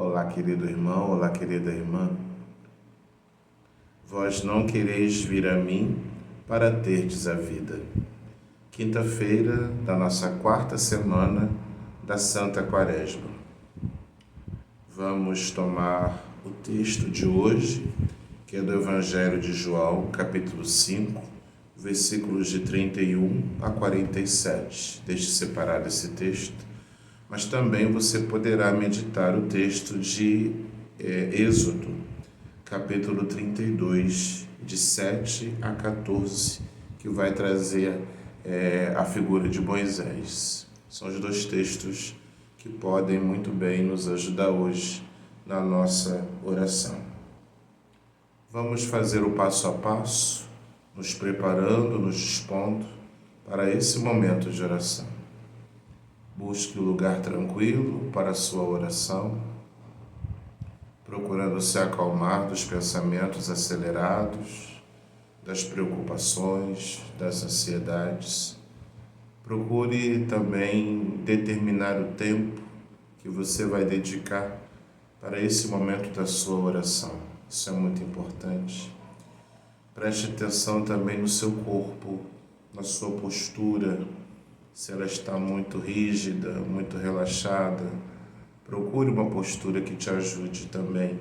Olá, querido irmão, olá, querida irmã. Vós não quereis vir a mim para terdes a vida. Quinta-feira da nossa quarta semana da Santa Quaresma. Vamos tomar o texto de hoje, que é do Evangelho de João, capítulo 5, versículos de 31 a 47. Deixe separado esse texto. Mas também você poderá meditar o texto de Êxodo, capítulo 32, de 7 a 14, que vai trazer a figura de Moisés. São os dois textos que podem muito bem nos ajudar hoje na nossa oração. Vamos fazer o passo a passo, nos preparando, nos dispondo para esse momento de oração. Busque um lugar tranquilo para a sua oração, procurando se acalmar dos pensamentos acelerados, das preocupações, das ansiedades. Procure também determinar o tempo que você vai dedicar para esse momento da sua oração. Isso é muito importante. Preste atenção também no seu corpo, na sua postura. Se ela está muito rígida, muito relaxada, procure uma postura que te ajude também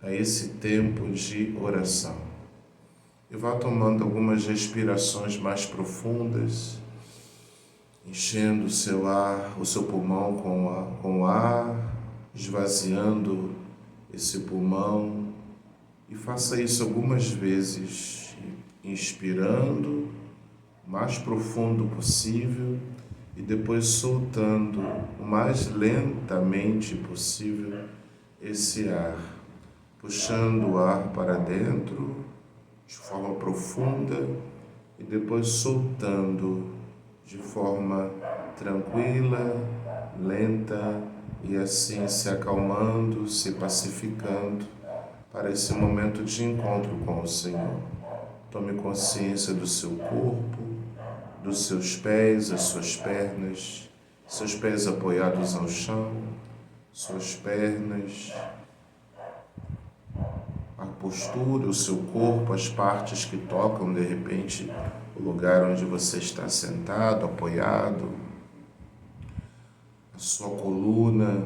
a esse tempo de oração. E vá tomando algumas respirações mais profundas, enchendo o seu pulmão com ar, esvaziando esse pulmão. E faça isso algumas vezes, inspirando o mais profundo possível e depois soltando o mais lentamente possível esse ar, puxando o ar para dentro de forma profunda e depois soltando de forma tranquila, lenta e assim se acalmando, se pacificando para esse momento de encontro com o Senhor. Tome consciência do seu corpo, dos seus pés, as suas pernas, seus pés apoiados ao chão, suas pernas, a postura, o seu corpo, as partes que tocam de repente o lugar onde você está sentado, apoiado, a sua coluna,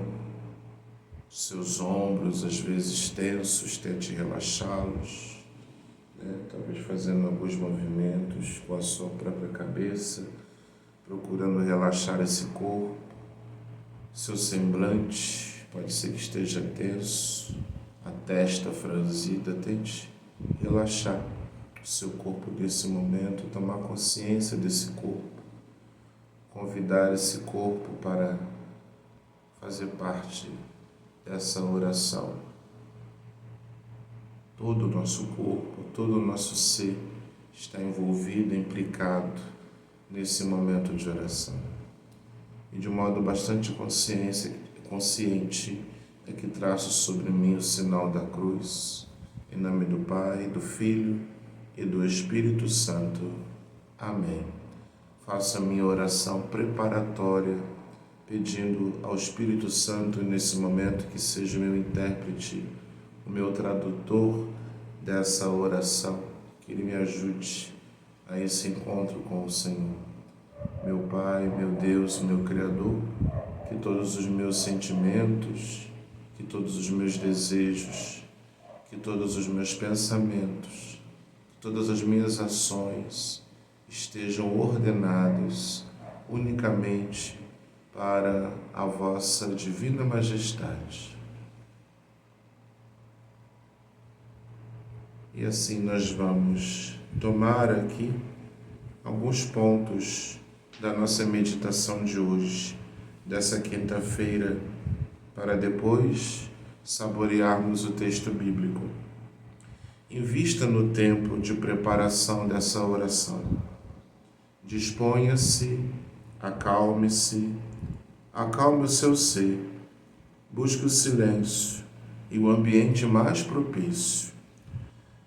seus ombros às vezes tensos, tente relaxá-los. Talvez fazendo alguns movimentos com a sua própria cabeça, procurando relaxar esse corpo. Seu semblante pode ser que esteja tenso, a testa franzida. Tente relaxar o seu corpo nesse momento, tomar consciência desse corpo, convidar esse corpo para fazer parte dessa oração. Todo o nosso corpo, todo o nosso ser está envolvido, implicado nesse momento de oração. E de um modo bastante consciente é que traço sobre mim o sinal da cruz, em nome do Pai, do Filho e do Espírito Santo. Amém. Faço a minha oração preparatória, pedindo ao Espírito Santo nesse momento que seja o meu intérprete, o meu tradutor dessa oração, que Ele me ajude a esse encontro com o Senhor. Meu Pai, meu Deus, meu Criador, que todos os meus sentimentos, que todos os meus desejos, que todos os meus pensamentos, que todas as minhas ações estejam ordenados unicamente para a vossa divina majestade. E assim nós vamos tomar aqui alguns pontos da nossa meditação de hoje, dessa quinta-feira, para depois saborearmos o texto bíblico. Invista no tempo de preparação dessa oração. Disponha-se, acalme o seu ser, busque o silêncio e o ambiente mais propício.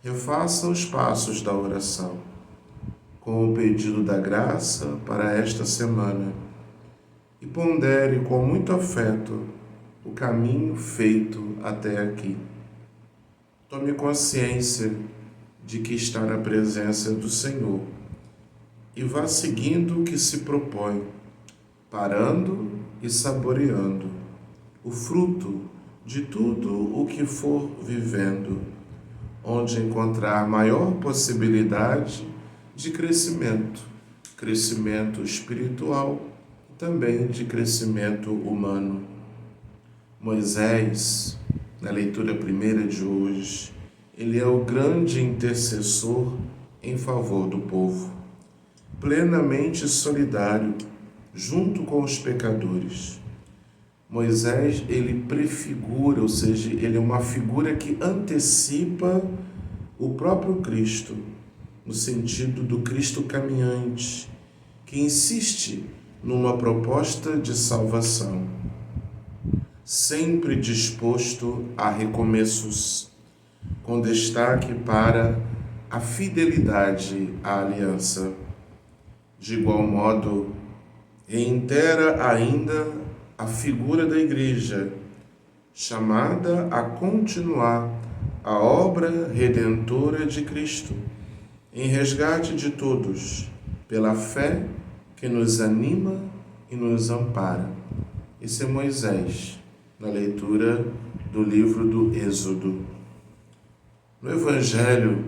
Refaça os passos da oração, com o pedido da graça para esta semana, e pondere com muito afeto o caminho feito até aqui. Tome consciência de que está na presença do Senhor e vá seguindo o que se propõe, parando e saboreando o fruto de tudo o que for vivendo, onde encontrar maior possibilidade de crescimento espiritual e também de crescimento humano. Moisés, na leitura primeira de hoje, ele é o grande intercessor em favor do povo, plenamente solidário junto com os pecadores. Moisés, ele prefigura, ou seja, ele é uma figura que antecipa o próprio Cristo, no sentido do Cristo caminhante, que insiste numa proposta de salvação, sempre disposto a recomeços, com destaque para a fidelidade à aliança. De igual modo, reitera ainda a figura da Igreja, chamada a continuar a obra redentora de Cristo, em resgate de todos, pela fé que nos anima e nos ampara. Esse é Moisés, na leitura do livro do Êxodo. No Evangelho,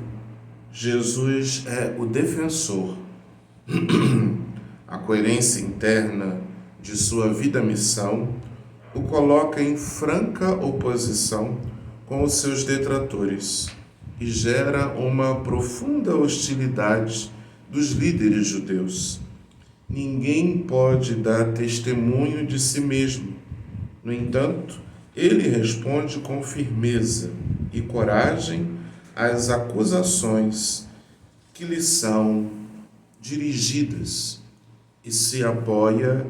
Jesus é o defensor. A coerência interna de sua vida-missão o coloca em franca oposição com os seus detratores e gera uma profunda hostilidade dos líderes judeus. Ninguém pode dar testemunho de si mesmo. No entanto, ele responde com firmeza e coragem às acusações que lhe são dirigidas e se apoia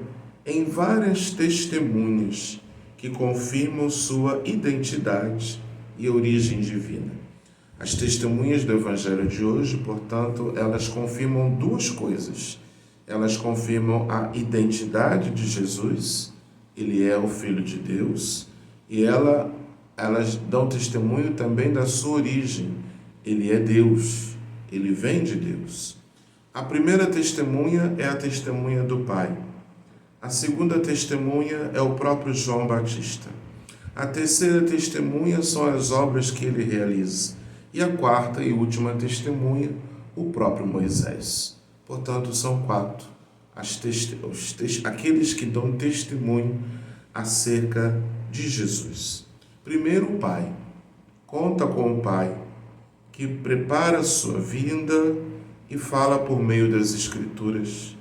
em várias testemunhas que confirmam sua identidade e origem divina. As testemunhas do Evangelho de hoje, portanto, elas confirmam duas coisas. Elas confirmam a identidade de Jesus, ele é o Filho de Deus, e elas dão testemunho também da sua origem. Ele é Deus, ele vem de Deus. A primeira testemunha é a testemunha do Pai. A segunda testemunha é o próprio João Batista. A terceira testemunha são as obras que ele realiza. E a quarta e última testemunha, o próprio Moisés. Portanto, são quatro aqueles que dão testemunho acerca de Jesus. Primeiro, o Pai. Conta com o Pai, que prepara a sua vinda e fala por meio das Escrituras.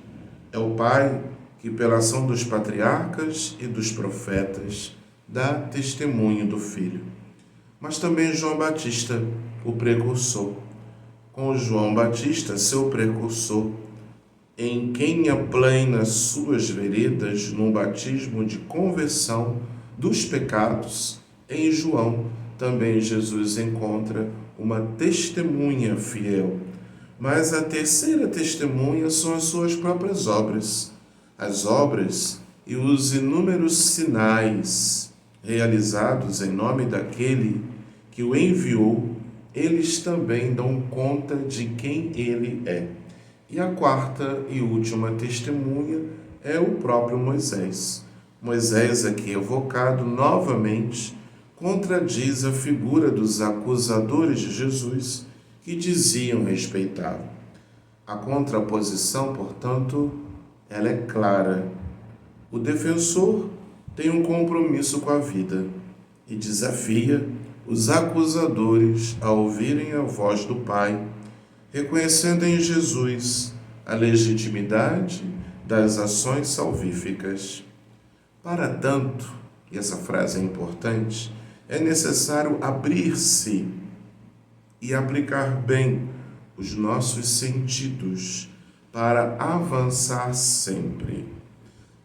É o Pai que, pela ação dos patriarcas e dos profetas, dá testemunho do Filho. Mas também João Batista, o precursor. Com João Batista, seu precursor, em quem aplana suas veredas num batismo de conversão dos pecados, em João também Jesus encontra uma testemunha fiel. Mas a terceira testemunha são as suas próprias obras. As obras e os inúmeros sinais realizados em nome daquele que o enviou, eles também dão conta de quem ele é. E a quarta e última testemunha é o próprio Moisés. Moisés, aqui evocado novamente, contradiz a figura dos acusadores de Jesus que diziam respeitá-lo. A contraposição, portanto, ela é clara. O defensor tem um compromisso com a vida e desafia os acusadores a ouvirem a voz do Pai, reconhecendo em Jesus a legitimidade das ações salvíficas. Para tanto, e essa frase é importante, é necessário abrir-se e aplicar bem os nossos sentidos para avançar sempre.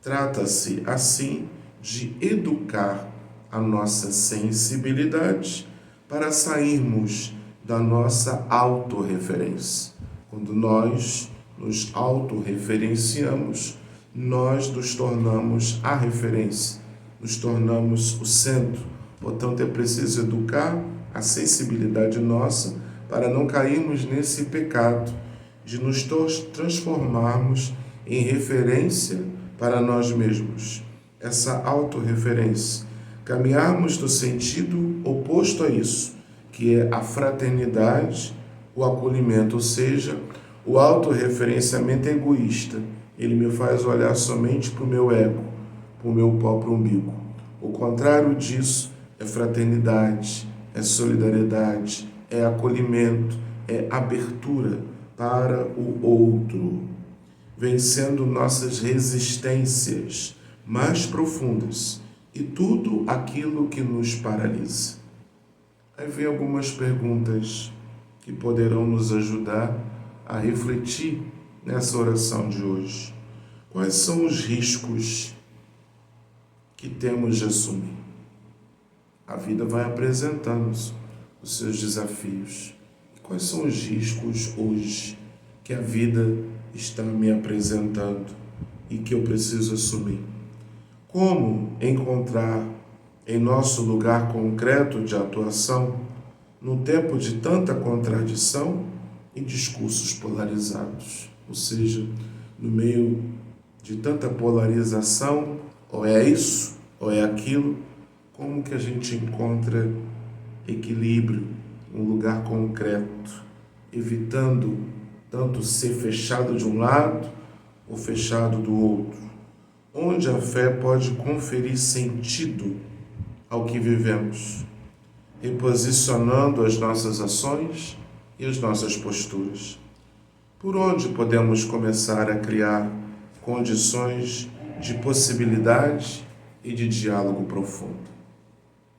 Trata-se, assim, de educar a nossa sensibilidade para sairmos da nossa autorreferência. Quando nós nos autorreferenciamos, nós nos tornamos a referência. nos tornamos o centro. Portanto, é preciso educar a sensibilidade nossa para não cairmos nesse pecado de nos transformarmos em referência para nós mesmos. Essa autorreferência. Caminharmos no sentido oposto a isso, que é a fraternidade, o acolhimento, ou seja, o autorreferenciamento egoísta. Ele me faz olhar somente para o meu ego, para o meu próprio umbigo. O contrário disso é fraternidade, é solidariedade, é acolhimento, é abertura para o outro, vencendo nossas resistências mais profundas e tudo aquilo que nos paralisa. Aí vem algumas perguntas que poderão nos ajudar a refletir nessa oração de hoje. Quais são os riscos que temos de assumir? A vida vai apresentando os seus desafios. Quais são os riscos hoje que a vida está me apresentando e que eu preciso assumir? Como encontrar em nosso lugar concreto de atuação no tempo de tanta contradição e discursos polarizados? Ou seja, no meio de tanta polarização, ou é isso, ou é aquilo, como que a gente encontra equilíbrio, um lugar concreto, evitando tanto ser fechado de um lado ou fechado do outro? Onde a fé pode conferir sentido ao que vivemos, reposicionando as nossas ações e as nossas posturas. Por onde podemos começar a criar condições de possibilidade e de diálogo profundo?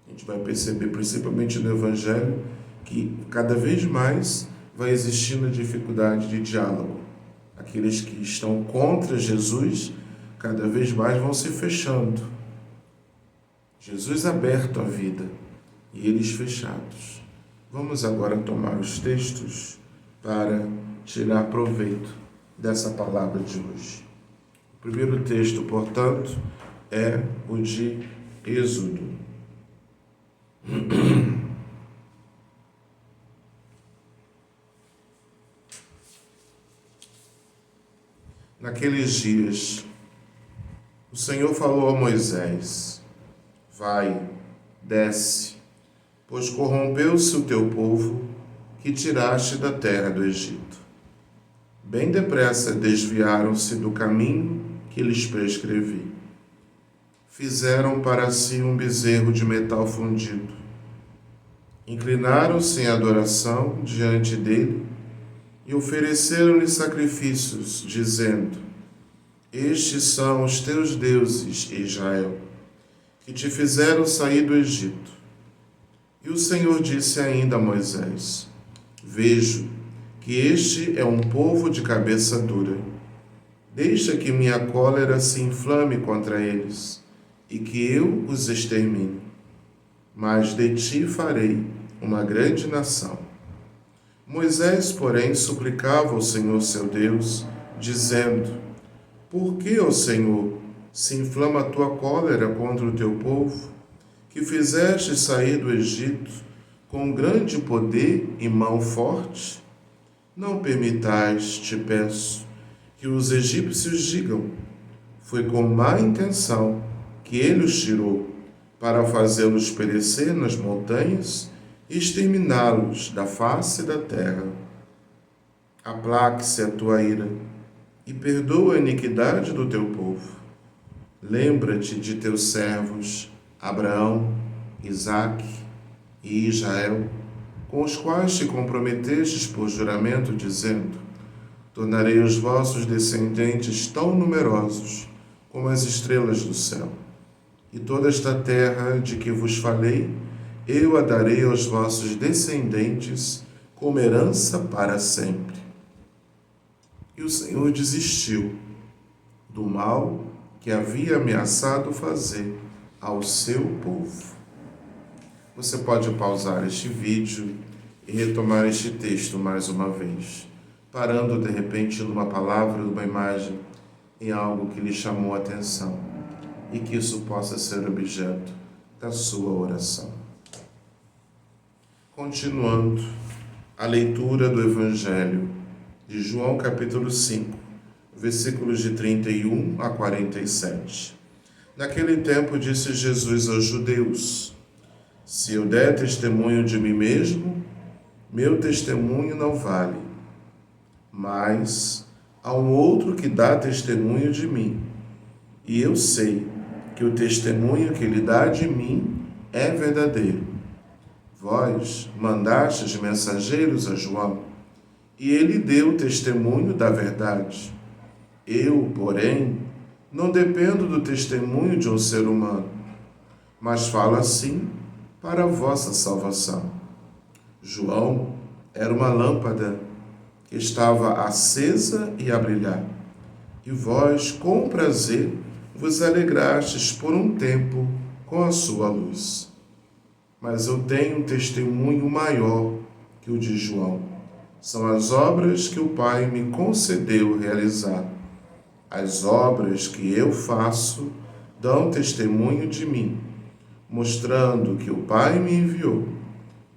A gente vai perceber, principalmente no Evangelho, que cada vez mais vai existindo a dificuldade de diálogo. Aqueles que estão contra Jesus, cada vez mais vão se fechando. Jesus aberto à vida e eles fechados. Vamos agora tomar os textos para tirar proveito dessa palavra de hoje. O primeiro texto, portanto, é o de Êxodo. Naqueles dias, o Senhor falou a Moisés: vai, desce, pois corrompeu-se o teu povo que tiraste da terra do Egito. Bem depressa desviaram-se do caminho que lhes prescrevi. Fizeram para si um bezerro de metal fundido. Inclinaram-se em adoração diante dele e ofereceram-lhe sacrifícios, dizendo: estes são os teus deuses, Israel, que te fizeram sair do Egito. E o Senhor disse ainda a Moisés: vejo que este é um povo de cabeça dura. Deixa que minha cólera se inflame contra eles, e que eu os extermine. Mas de ti farei uma grande nação. Moisés, porém, suplicava ao Senhor seu Deus, dizendo: por que, ó Senhor, se inflama a tua cólera contra o teu povo, que fizeste sair do Egito com grande poder e mão forte? Não permitais, te peço, que os egípcios digam: foi com má intenção que ele os tirou, para fazê-los perecer nas montanhas e exterminá-los da face da terra. Aplaque-se a tua ira e perdoa a iniquidade do teu povo. Lembra-te de teus servos Abraão, Isaque e Israel, com os quais te comprometestes por juramento, dizendo: tornarei os vossos descendentes tão numerosos como as estrelas do céu. E toda esta terra de que vos falei, eu a darei aos vossos descendentes como herança para sempre. E o Senhor desistiu do mal que havia ameaçado fazer ao seu povo. Você pode pausar este vídeo e retomar este texto mais uma vez, parando de repente numa palavra, numa imagem, em algo que lhe chamou a atenção. e que isso possa ser objeto da sua oração. Continuando a leitura do Evangelho de João capítulo 5, versículos de 31 a 47. Naquele tempo disse Jesus aos judeus: se eu der testemunho de mim mesmo, meu testemunho não vale. Mas há um outro que dá testemunho de mim, e eu sei que o testemunho que ele dá de mim é verdadeiro. Vós mandastes mensageiros a João, e ele deu testemunho da verdade. Eu, porém, não dependo do testemunho de um ser humano, mas falo assim para a vossa salvação. João era uma lâmpada que estava acesa e a brilhar, e vós, com prazer, vos alegrastes por um tempo com a sua luz. Mas eu tenho um testemunho maior que o de João. São as obras que o Pai me concedeu realizar. As obras que eu faço dão testemunho de mim, mostrando que o Pai me enviou.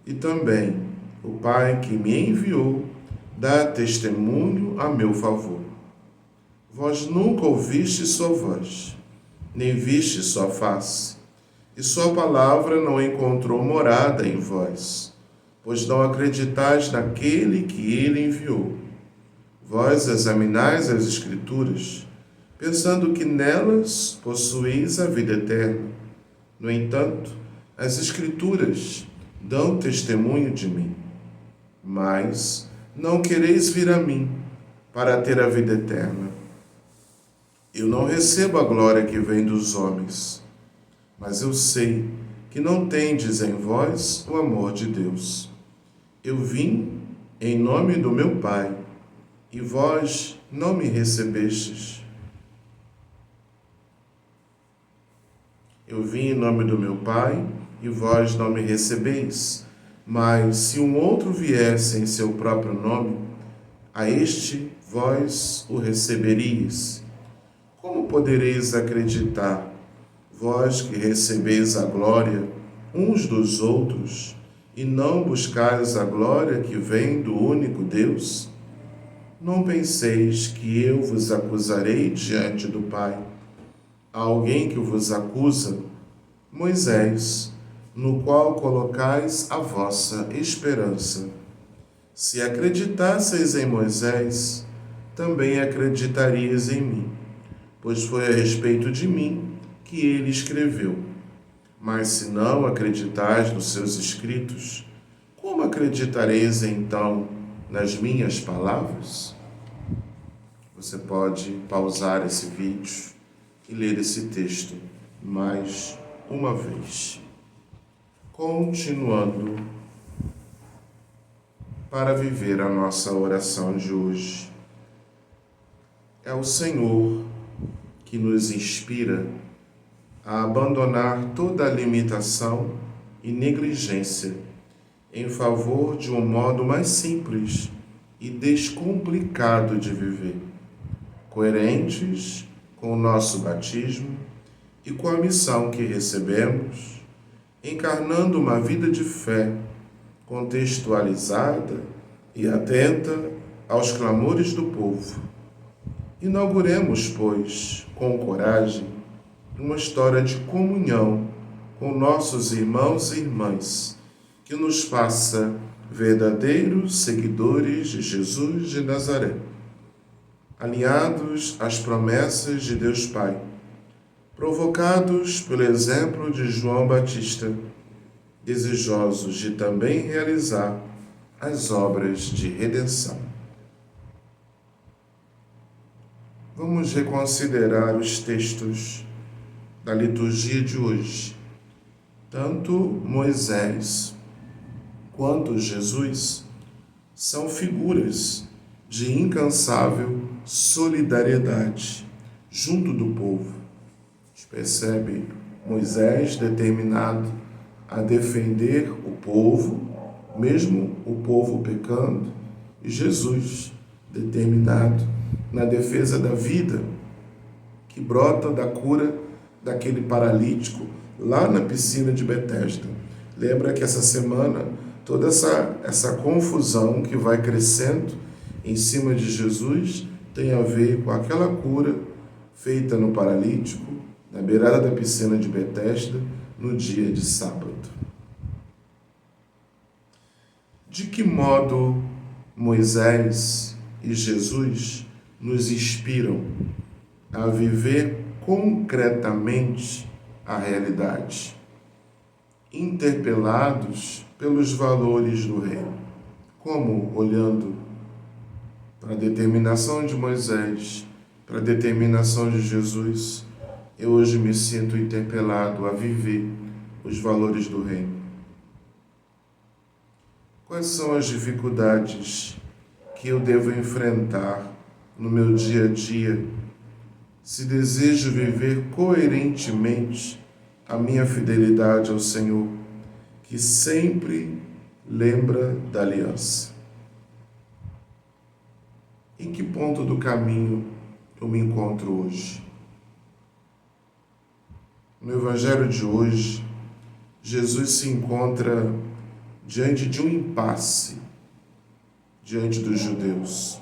E também o Pai que me enviou dá testemunho a meu favor. Vós nunca ouvistes sua voz, nem vistes sua face, e sua palavra não encontrou morada em vós, pois não acreditais naquele que ele enviou. Vós examinais as Escrituras, pensando que nelas possuís a vida eterna. No entanto, as Escrituras dão testemunho de mim. Mas não quereis vir a mim para ter a vida eterna. Eu não recebo a glória que vem dos homens, mas eu sei que não tendes em vós o amor de Deus. Eu vim em nome do meu Pai, e vós não me recebestes. Eu vim em nome do meu Pai, e vós não me recebeis. Mas se um outro viesse em seu próprio nome, a este vós o receberíeis. Como podereis acreditar, vós que recebeis a glória uns dos outros, e não buscais a glória que vem do único Deus? Não penseis que eu vos acusarei diante do Pai. Há alguém que vos acusa? Moisés, no qual colocais a vossa esperança. Se acreditasseis em Moisés, também acreditarias em mim, pois foi a respeito de mim que ele escreveu. Mas se não acreditais nos seus escritos, como acreditareis então nas minhas palavras? Você pode pausar esse vídeo e ler esse texto mais uma vez. Continuando para viver a nossa oração de hoje. É o Senhor que nos inspira a abandonar toda a limitação e negligência em favor de um modo mais simples e descomplicado de viver, coerentes com o nosso batismo e com a missão que recebemos, encarnando uma vida de fé contextualizada e atenta aos clamores do povo. Inauguremos, pois, com coragem, uma história de comunhão com nossos irmãos e irmãs, que nos faça verdadeiros seguidores de Jesus de Nazaré, alinhados às promessas de Deus Pai, provocados pelo exemplo de João Batista, desejosos de também realizar as obras de redenção. Vamos reconsiderar os textos da liturgia de hoje. Tanto Moisés quanto Jesus são figuras de incansável solidariedade junto do povo. A gente percebe Moisés determinado a defender o povo, mesmo o povo pecando, e Jesus determinado na defesa da vida que brota da cura daquele paralítico lá na piscina de Betesda. Lembra que essa semana, toda essa confusão que vai crescendo em cima de Jesus tem a ver com aquela cura feita no paralítico, na beirada da piscina de Betesda, no dia de sábado. De que modo Moisés e Jesus nos inspiram a viver concretamente a realidade, interpelados pelos valores do reino? Como, olhando para a determinação de Moisés, para a determinação de Jesus, eu hoje me sinto interpelado a viver os valores do reino. Quais são as dificuldades que eu devo enfrentar no meu dia a dia, se desejo viver coerentemente a minha fidelidade ao Senhor, que sempre lembra da aliança? Em que ponto do caminho eu me encontro hoje? No Evangelho de hoje, Jesus se encontra diante de um impasse diante dos judeus.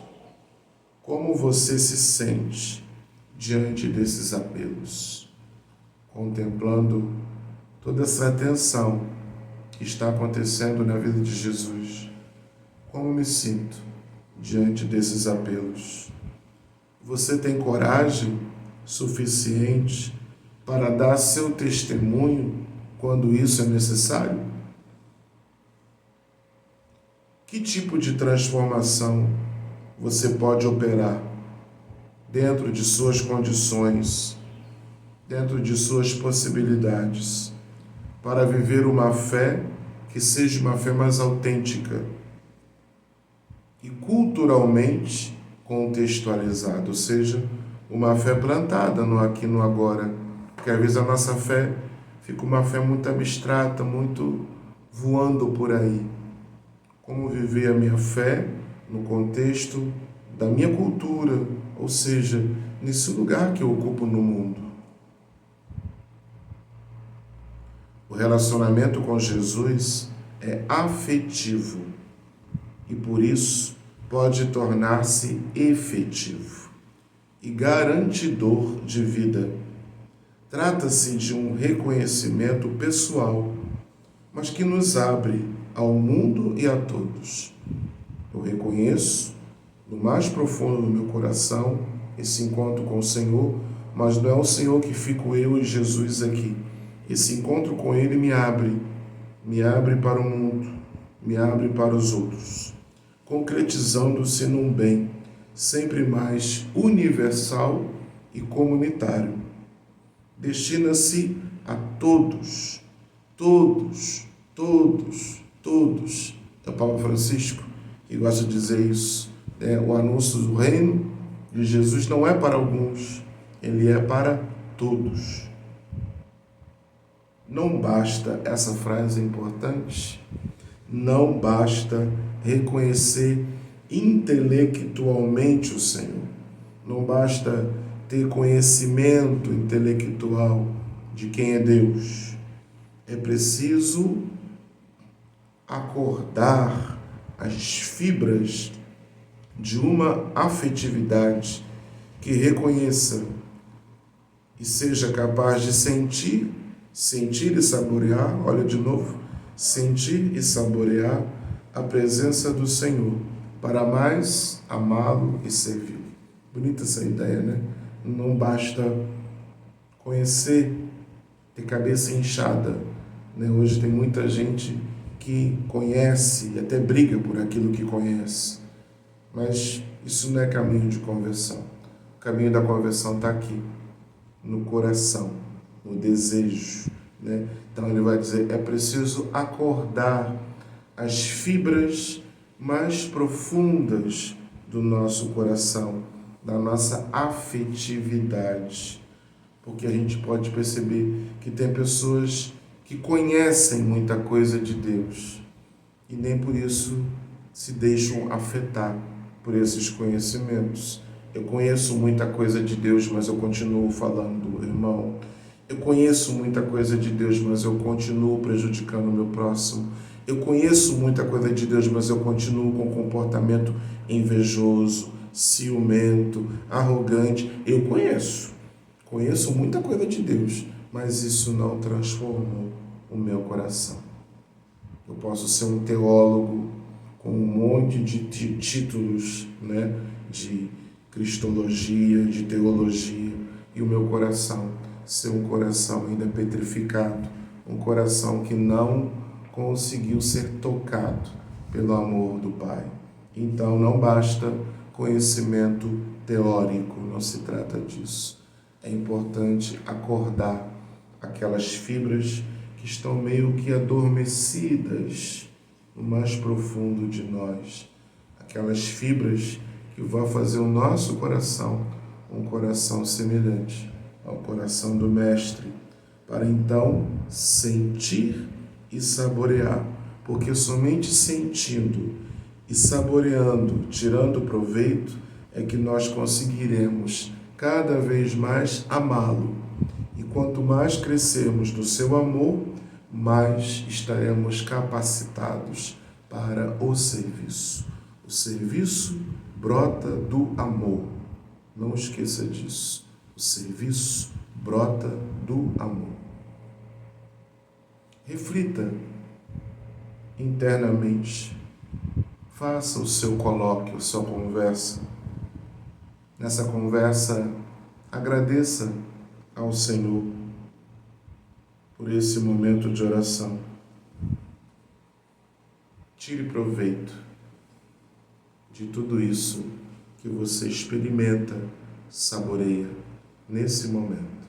Como você se sente diante desses apelos? Contemplando toda essa tensão que está acontecendo na vida de Jesus. Como me sinto diante desses apelos? Você tem coragem suficiente para dar seu testemunho quando isso é necessário? Que tipo de transformação você pode operar dentro de suas condições, dentro de suas possibilidades, para viver uma fé que seja uma fé mais autêntica e culturalmente contextualizada, ou seja, uma fé plantada no aqui e no agora, porque às vezes a nossa fé fica uma fé muito abstrata, muito voando por aí. Como viver a minha fé no contexto da minha cultura, ou seja, nesse lugar que eu ocupo no mundo. O relacionamento com Jesus é afetivo e por isso pode tornar-se efetivo e garantidor de vida. Trata-se de um reconhecimento pessoal, mas que nos abre ao mundo e a todos. Eu reconheço no mais profundo do meu coração esse encontro com o Senhor, mas não é o Senhor que fico eu e Jesus aqui. Esse encontro com Ele me abre para o mundo, me abre para os outros, concretizando-se num bem sempre mais universal e comunitário. Destina-se a todos, todos, todos, todos. É o Papa Francisco que gosta de dizer isso. O anúncio do reino de Jesus não é para alguns, ele é para todos. Não basta, essa frase é importante, não basta reconhecer intelectualmente o Senhor. Não basta ter conhecimento intelectual de quem é Deus. É preciso acordar as fibras de uma afetividade que reconheça e seja capaz de sentir e saborear, olha de novo, sentir e saborear a presença do Senhor, para mais amá-lo e servi-lo. Bonita essa ideia, né? Não basta conhecer, ter cabeça inchada, né? Hoje tem muita gente que conhece e até briga por aquilo que conhece. Mas isso não é caminho de conversão. O caminho da conversão está aqui, no coração, no desejo, né? Então ele vai dizer, é preciso acordar as fibras mais profundas do nosso coração, da nossa afetividade. Porque a gente pode perceber que tem pessoas que conhecem muita coisa de Deus e nem por isso se deixam afetar por esses conhecimentos. Eu conheço muita coisa de Deus, mas eu continuo falando, irmão, Eu conheço muita coisa de Deus, mas eu continuo prejudicando o meu próximo. Eu conheço muita coisa de Deus, mas eu continuo com comportamento invejoso, ciumento, arrogante. Eu conheço muita coisa de Deus, mas isso não transformou o meu coração. Eu posso ser um teólogo com um monte de títulos, né, de cristologia, de teologia, e o meu coração ser um coração ainda petrificado, um coração que não conseguiu ser tocado pelo amor do Pai. Então não basta conhecimento teórico, não se trata disso. É importante acordar aquelas fibras que estão meio que adormecidas no mais profundo de nós. Aquelas fibras que vão fazer o nosso coração um coração semelhante ao coração do Mestre, para então sentir e saborear, porque somente sentindo e saboreando, tirando proveito, é que nós conseguiremos cada vez mais amá-lo. E quanto mais crescermos no seu amor, mais estaremos capacitados para o serviço. O serviço brota do amor. Não esqueça disso. O serviço brota do amor. Reflita internamente. Faça o seu colóquio, a sua conversa. Nessa conversa, agradeça ao Senhor por esse momento de oração. Tire proveito de tudo isso que você experimenta, saboreia nesse momento.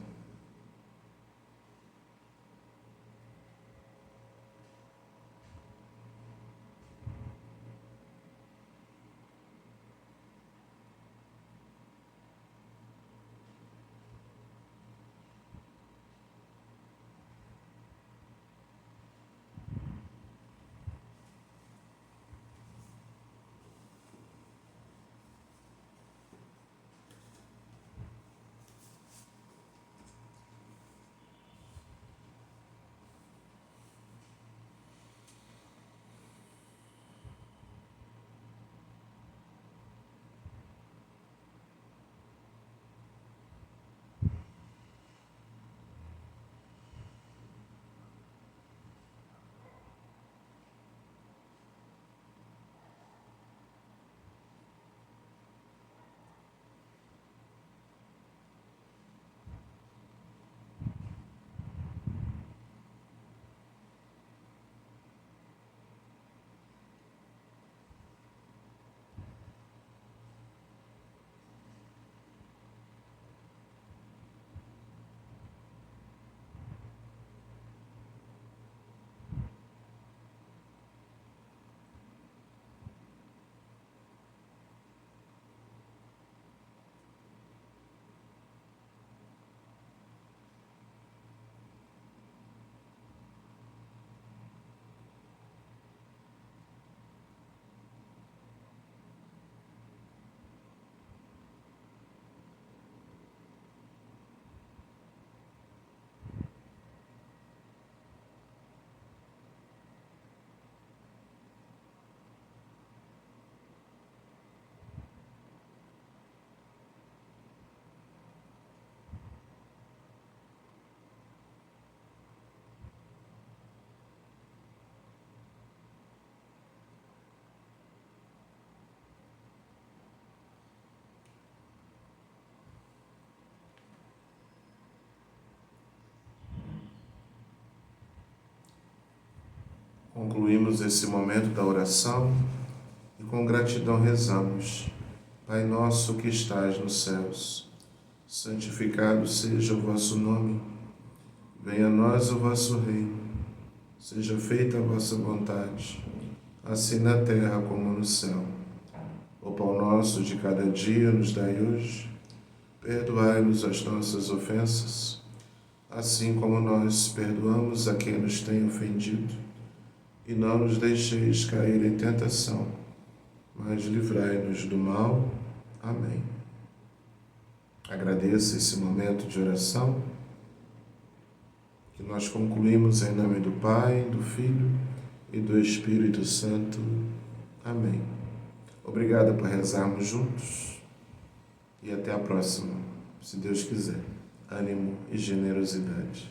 Concluímos esse momento da oração e com gratidão rezamos. Pai nosso que estais nos céus, santificado seja o vosso nome. Venha a nós o vosso reino. Seja feita a vossa vontade, assim na terra como no céu. O pão nosso de cada dia nos dai hoje. Perdoai-nos as nossas ofensas, assim como nós perdoamos a quem nos tem ofendido. E não nos deixeis cair em tentação, mas livrai-nos do mal. Amém. Agradeça esse momento de oração que nós concluímos em nome do Pai, do Filho e do Espírito Santo. Amém. Obrigado por rezarmos juntos e até a próxima, se Deus quiser. Ânimo e generosidade.